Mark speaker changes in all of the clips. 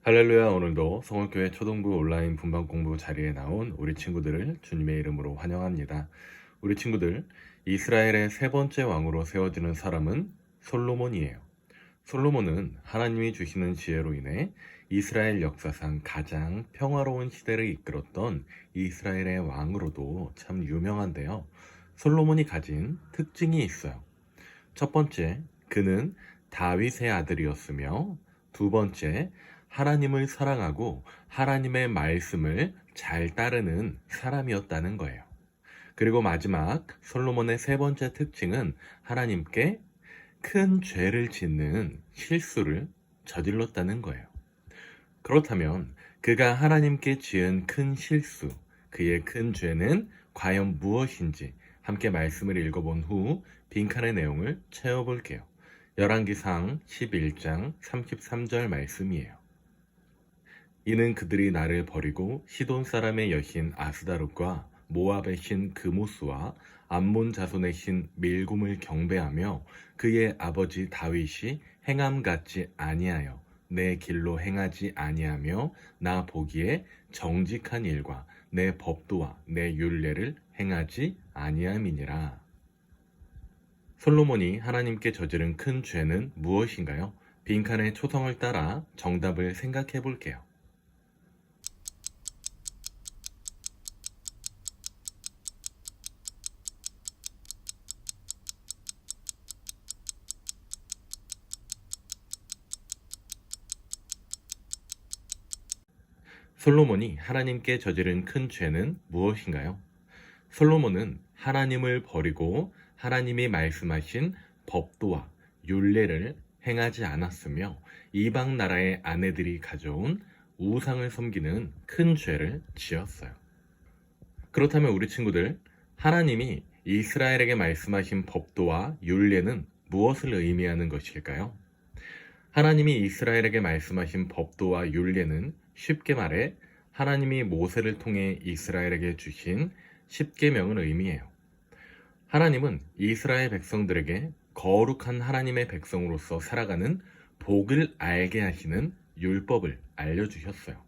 Speaker 1: 할렐루야. 오늘도 성월교회 초등부 온라인 분방 공부 자리에 나온 우리 친구들을 주님의 이름으로 환영합니다. 우리 친구들, 이스라엘의 세 번째 왕으로 세워지는 사람은 솔로몬이에요. 솔로몬은 하나님이 주시는 지혜로 인해 이스라엘 역사상 가장 평화로운 시대를 이끌었던 이스라엘의 왕으로도 참 유명한데요. 솔로몬이 가진 특징이 있어요. 첫 번째, 그는 다윗의 아들이었으며, 두 번째, 하나님을 사랑하고 하나님의 말씀을 잘 따르는 사람이었다는 거예요. 그리고 마지막, 솔로몬의 세 번째 특징은 하나님께 큰 죄를 짓는 실수를 저질렀다는 거예요. 그렇다면 그가 하나님께 지은 큰 실수, 그의 큰 죄는 과연 무엇인지 함께 말씀을 읽어본 후 빈칸의 내용을 채워볼게요. 열왕기상 11장 33절 말씀이에요. 이는 그들이 나를 버리고 시돈 사람의 여신 아스다롯과 모압의 신 그모스와 암몬 자손의 신 밀굼을 경배하며 그의 아버지 다윗이 행함 같지 아니하여 내 길로 행하지 아니하며 나 보기에 정직한 일과 내 법도와 내 율례를 행하지 아니함이니라. 솔로몬이 하나님께 저지른 큰 죄는 무엇인가요? 빈칸의 초성을 따라 정답을 생각해 볼게요. 솔로몬이 하나님께 저지른 큰 죄는 무엇인가요? 솔로몬은 하나님을 버리고 하나님이 말씀하신 법도와 율례를 행하지 않았으며 이방 나라의 아내들이 가져온 우상을 섬기는 큰 죄를 지었어요. 그렇다면 우리 친구들, 하나님이 이스라엘에게 말씀하신 법도와 율례는 무엇을 의미하는 것일까요? 하나님이 이스라엘에게 말씀하신 법도와 율례는 쉽게 말해 하나님이 모세를 통해 이스라엘에게 주신 십계명을 의미해요. 하나님은 이스라엘 백성들에게 거룩한 하나님의 백성으로서 살아가는 복을 알게 하시는 율법을 알려주셨어요.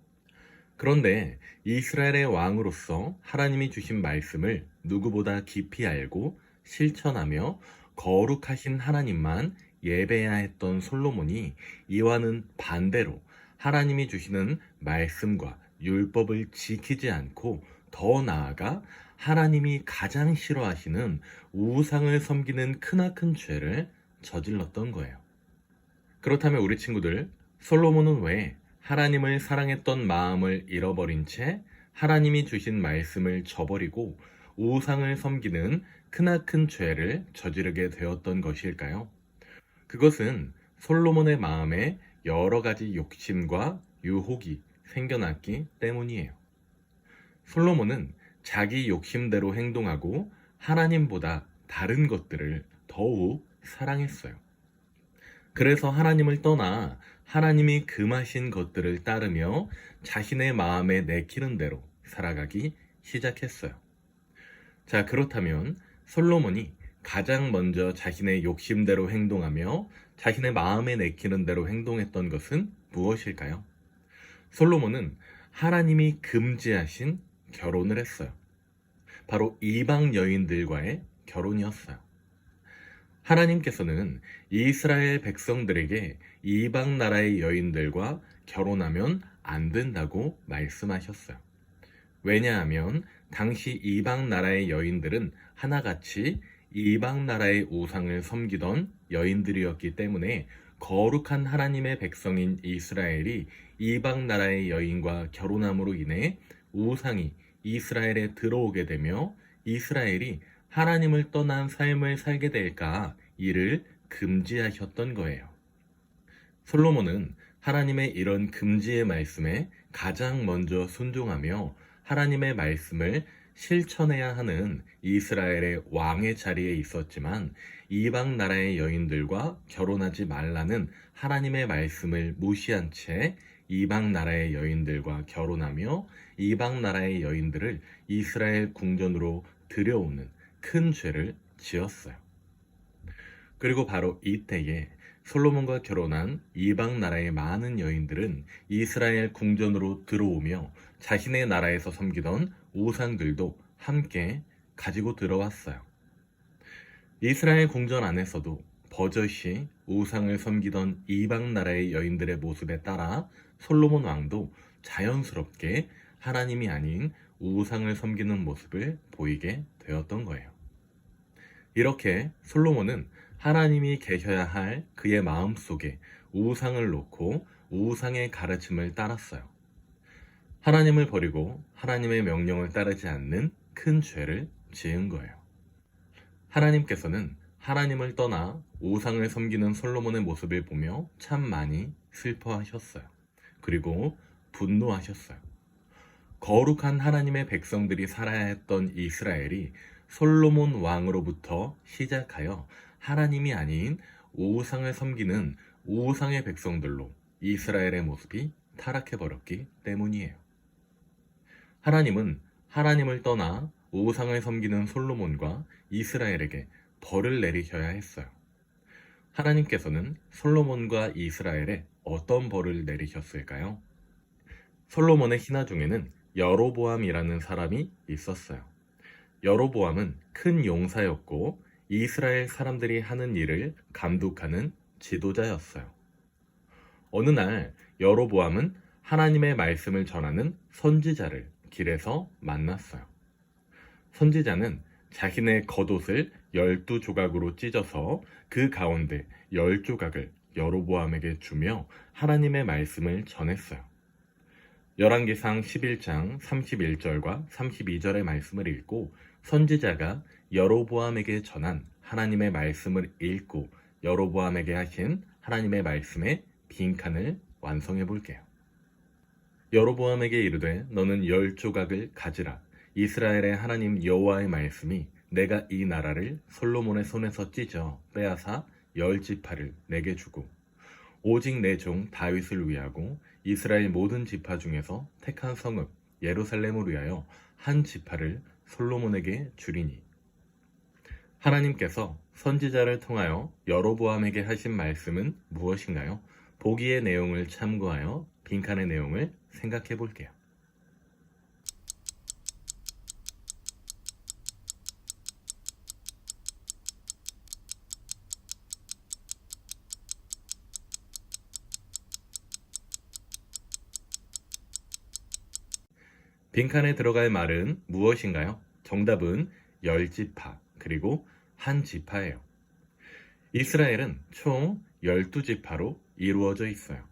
Speaker 1: 그런데 이스라엘의 왕으로서 하나님이 주신 말씀을 누구보다 깊이 알고 실천하며 거룩하신 하나님만 예배해야 했던 솔로몬이 이와는 반대로 하나님이 주시는 말씀과 율법을 지키지 않고 더 나아가 하나님이 가장 싫어하시는 우상을 섬기는 크나큰 죄를 저질렀던 거예요. 그렇다면 우리 친구들, 솔로몬은 왜 하나님을 사랑했던 마음을 잃어버린 채 하나님이 주신 말씀을 저버리고 우상을 섬기는 크나큰 죄를 저지르게 되었던 것일까요? 그것은 솔로몬의 마음에 여러 가지 욕심과 유혹이 생겨났기 때문이에요. 솔로몬은 자기 욕심대로 행동하고 하나님보다 다른 것들을 더욱 사랑했어요. 그래서 하나님을 떠나 하나님이 금하신 것들을 따르며 자신의 마음에 내키는 대로 살아가기 시작했어요. 자, 그렇다면 솔로몬이 가장 먼저 자신의 욕심대로 행동하며 자신의 마음에 내키는 대로 행동했던 것은 무엇일까요? 솔로몬은 하나님이 금지하신 결혼을 했어요. 바로 이방 여인들과의 결혼이었어요. 하나님께서는 이스라엘 백성들에게 이방 나라의 여인들과 결혼하면 안 된다고 말씀하셨어요. 왜냐하면 당시 이방 나라의 여인들은 하나같이 이방 나라의 우상을 섬기던 여인들이었기 때문에 거룩한 하나님의 백성인 이스라엘이 이방 나라의 여인과 결혼함으로 인해 우상이 이스라엘에 들어오게 되며 이스라엘이 하나님을 떠난 삶을 살게 될까 이를 금지하셨던 거예요. 솔로몬은 하나님의 이런 금지의 말씀에 가장 먼저 순종하며 하나님의 말씀을 실천해야 하는 이스라엘의 왕의 자리에 있었지만 이방 나라의 여인들과 결혼하지 말라는 하나님의 말씀을 무시한 채 이방 나라의 여인들과 결혼하며 이방 나라의 여인들을 이스라엘 궁전으로 들여오는 큰 죄를 지었어요. 그리고 바로 이때에 솔로몬과 결혼한 이방 나라의 많은 여인들은 이스라엘 궁전으로 들어오며 자신의 나라에서 섬기던 우상들도 함께 가지고 들어왔어요. 이스라엘 궁전 안에서도 버젓이 우상을 섬기던 이방 나라의 여인들의 모습에 따라 솔로몬 왕도 자연스럽게 하나님이 아닌 우상을 섬기는 모습을 보이게 되었던 거예요. 이렇게 솔로몬은 하나님이 계셔야 할 그의 마음 속에 우상을 놓고 우상의 가르침을 따랐어요. 하나님을 버리고 하나님의 명령을 따르지 않는 큰 죄를 지은 거예요. 하나님께서는 하나님을 떠나 우상을 섬기는 솔로몬의 모습을 보며 참 많이 슬퍼하셨어요. 그리고 분노하셨어요. 거룩한 하나님의 백성들이 살아야 했던 이스라엘이 솔로몬 왕으로부터 시작하여 하나님이 아닌 우상을 섬기는 우상의 백성들로 이스라엘의 모습이 타락해버렸기 때문이에요. 하나님은 하나님을 떠나 우상을 섬기는 솔로몬과 이스라엘에게 벌을 내리셔야 했어요. 하나님께서는 솔로몬과 이스라엘에 어떤 벌을 내리셨을까요? 솔로몬의 신하 중에는 여로보암이라는 사람이 있었어요. 여로보암은 큰 용사였고 이스라엘 사람들이 하는 일을 감독하는 지도자였어요. 어느 날 여로보암은 하나님의 말씀을 전하는 선지자를 길에서 만났어요. 선지자는 자신의 겉옷을 12조각으로 찢어서 그 가운데 10조각을 여로보암에게 주며 하나님의 말씀을 전했어요. 열왕기상 11장 31절과 32절의 말씀을 읽고 선지자가 여로보암에게 전한 하나님의 말씀을 읽고 여로보암에게 하신 하나님의 말씀의 빈칸을 완성해 볼게요. 여로보암에게 이르되 너는 10조각을 가지라. 이스라엘의 하나님 여호와의 말씀이 내가 이 나라를 솔로몬의 손에서 찢어 빼앗아 10지파를 내게 주고 오직 내 종 다윗을 위하고 이스라엘 모든 지파 중에서 택한 성읍 예루살렘을 위하여 한 지파를 솔로몬에게 주리니. 하나님께서 선지자를 통하여 여로보암에게 하신 말씀은 무엇인가요? 보기의 내용을 참고하여 빈칸의 내용을 생각해 볼게요. 빈칸에 들어갈 말은 무엇인가요? 정답은 10지파 그리고 한 지파예요. 이스라엘은 총 12지파로 이루어져 있어요.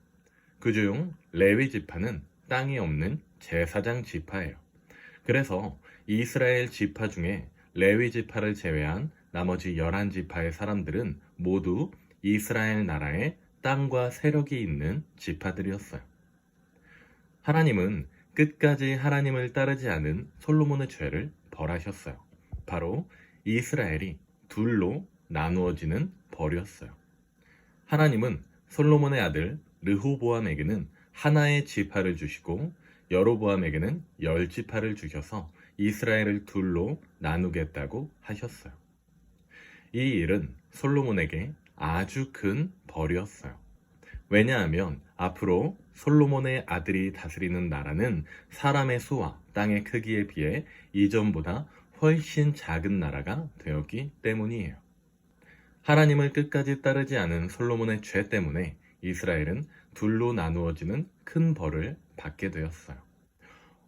Speaker 1: 그중 레위 지파는 땅이 없는 제사장 지파예요. 그래서 이스라엘 지파 중에 레위 지파를 제외한 나머지 11지파의 사람들은 모두 이스라엘 나라에 땅과 세력이 있는 지파들이었어요. 하나님은 끝까지 하나님을 따르지 않은 솔로몬의 죄를 벌하셨어요. 바로 이스라엘이 둘로 나누어지는 벌이었어요. 하나님은 솔로몬의 아들 르호보암에게는 하나의 지파를 주시고 여로보암에게는 10지파를 주셔서 이스라엘을 둘로 나누겠다고 하셨어요. 이 일은 솔로몬에게 아주 큰 벌이었어요. 왜냐하면 앞으로 솔로몬의 아들이 다스리는 나라는 사람의 수와 땅의 크기에 비해 이전보다 훨씬 작은 나라가 되었기 때문이에요. 하나님을 끝까지 따르지 않은 솔로몬의 죄 때문에 이스라엘은 둘로 나누어지는 큰 벌을 받게 되었어요.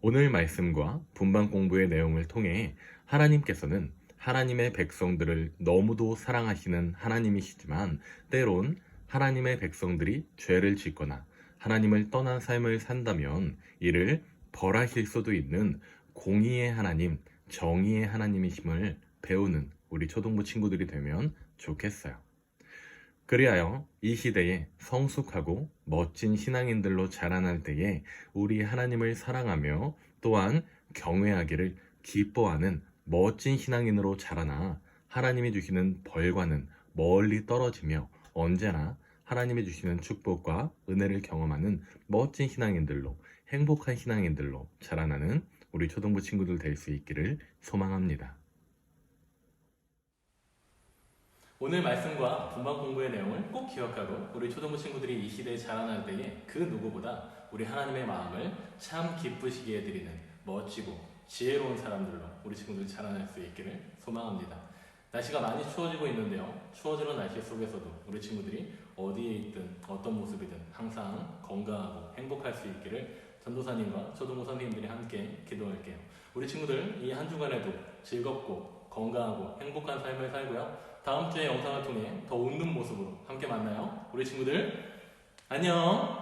Speaker 1: 오늘 말씀과 분방 공부의 내용을 통해 하나님께서는 하나님의 백성들을 너무도 사랑하시는 하나님이시지만 때론 하나님의 백성들이 죄를 짓거나 하나님을 떠난 삶을 산다면 이를 벌하실 수도 있는 공의의 하나님, 정의의 하나님이심을 배우는 우리 초등부 친구들이 되면 좋겠어요. 그리하여 이 시대에 성숙하고 멋진 신앙인들로 자라날 때에 우리 하나님을 사랑하며 또한 경외하기를 기뻐하는 멋진 신앙인으로 자라나 하나님이 주시는 벌과는 멀리 떨어지며 언제나 하나님이 주시는 축복과 은혜를 경험하는 멋진 신앙인들로 행복한 신앙인들로 자라나는 우리 초등부 친구들 될 수 있기를 소망합니다.
Speaker 2: 오늘 말씀과 분반 공부의 내용을 꼭 기억하고 우리 초등부 친구들이 이 시대에 자라날 때에 그 누구보다 우리 하나님의 마음을 참 기쁘시게 해드리는 멋지고 지혜로운 사람들로 우리 친구들 자라날 수 있기를 소망합니다. 날씨가 많이 추워지고 있는데요. 추워지는 날씨 속에서도 우리 친구들이 어디에 있든 어떤 모습이든 항상 건강하고 행복할 수 있기를 전도사님과 초등부 선생님들이 함께 기도할게요. 우리 친구들 이 한 주간에도 즐겁고 건강하고 행복한 삶을 살고요. 다음 주에 영상을 통해 더 웃는 모습으로 함께 만나요. 우리 친구들 안녕.